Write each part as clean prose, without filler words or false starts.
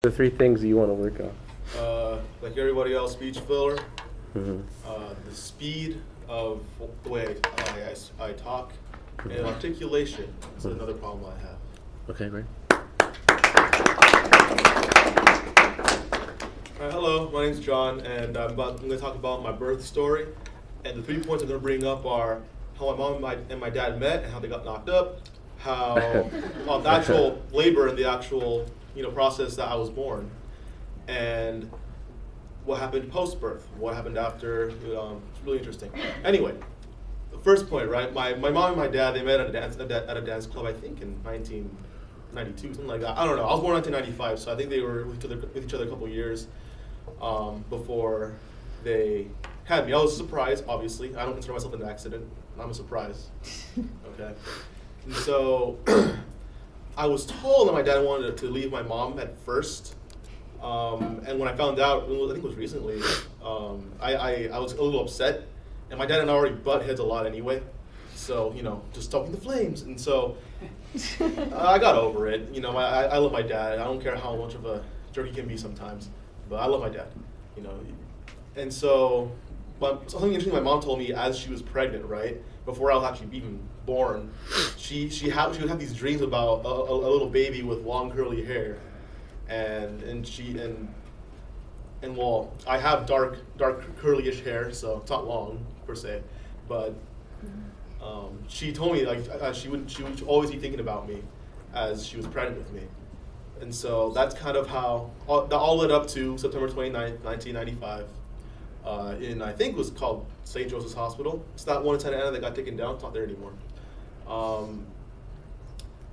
The three things you want to work on. Like everybody else, speech filler, Mm-hmm. the speed of the way I talk, and articulation is another problem I have. Okay, great. Hello, my name's John, and I'm going to talk about my birth story. And the 3 points I'm going to bring up are how my mom and my dad met and how they got knocked up, how the actual labor and the actual process that I was born, and what happened post-birth, what happened after. It's really interesting. Anyway, the first point, right? My mom and my dad, they met at a dance club, I think in 1992, something like that. I don't know. I was born in 1995, so I think they were with each other a couple of years before they had me. I was surprised, obviously. I don't consider myself an accident. I'm a surprise. Okay. And so I was told that my dad wanted to leave my mom at first. And when I found out, I think it was recently, I was a little upset. And my dad and I already butt heads a lot anyway. So, just stoking the flames. And so I got over it. I love my dad. I don't care how much of a jerk he can be sometimes. But I love my dad, And so something interesting my mom told me as she was pregnant, right? Before I was actually even born, she would have these dreams about a little baby with long curly hair. And well, I have dark curly-ish hair, so it's not long per se, but she told me she would always be thinking about me as she was pregnant with me, and so that's kind of how that all led up to September 29th, 1995. I think it was called St. Joseph's Hospital. It's that one in Santa Ana that got taken down. It's not there anymore.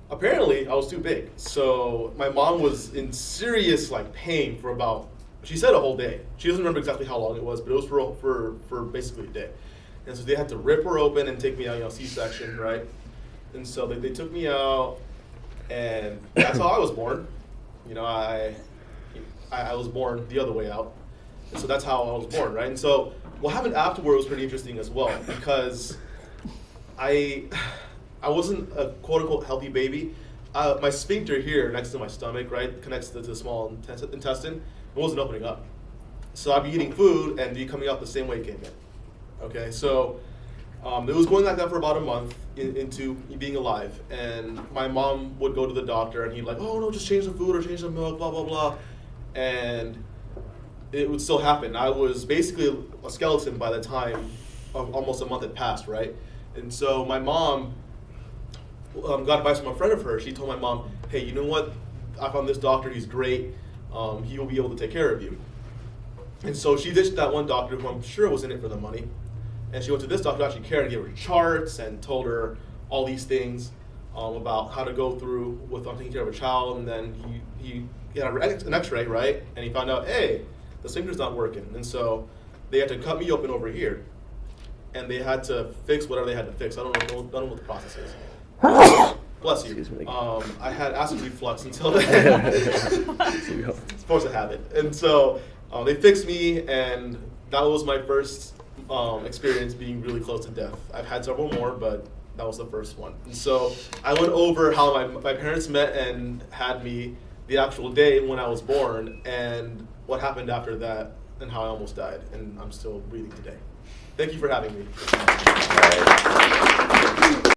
Apparently, I was too big. So my mom was in serious pain for about, she said a whole day. She doesn't remember exactly how long it was, but it was for basically a day. And so they had to rip her open and take me out, C-section, right? And so they took me out, and that's how I was born. I was born the other way out. And so that's how I was born, right? And so what happened afterward was pretty interesting as well, because I wasn't a quote-unquote healthy baby. My sphincter here next to my stomach, right, connects to the small intestine, it wasn't opening up. So I'd be eating food and be coming out the same way it came in. Okay, so it was going like that for about a month into being alive. And my mom would go to the doctor and he'd oh no, just change the food or change the milk, blah, blah, blah. And it would still happen. I was basically a skeleton by the time almost a month had passed, right? And so my mom got advice from a friend of hers. She told my mom, hey, you know what? I found this doctor. He's great. He will be able to take care of you. And so she ditched that one doctor who I'm sure was in it for the money. And she went to this doctor who actually cared and gave her charts and told her all these things about how to go through with taking care of a child. And then he had an x-ray, right? And he found out, hey, the sphincter's not working. And so they had to cut me open over here. And they had to fix whatever they had to fix. I don't know what the process is. Bless you. Excuse me. I had acid reflux until then. Supposed to have it. And so they fixed me, and that was my first experience being really close to death. I've had several more, but that was the first one. And so I went over how my parents met and had me the actual day when I was born, and what happened after that, and how I almost died. And I'm still breathing today. Thank you for having me.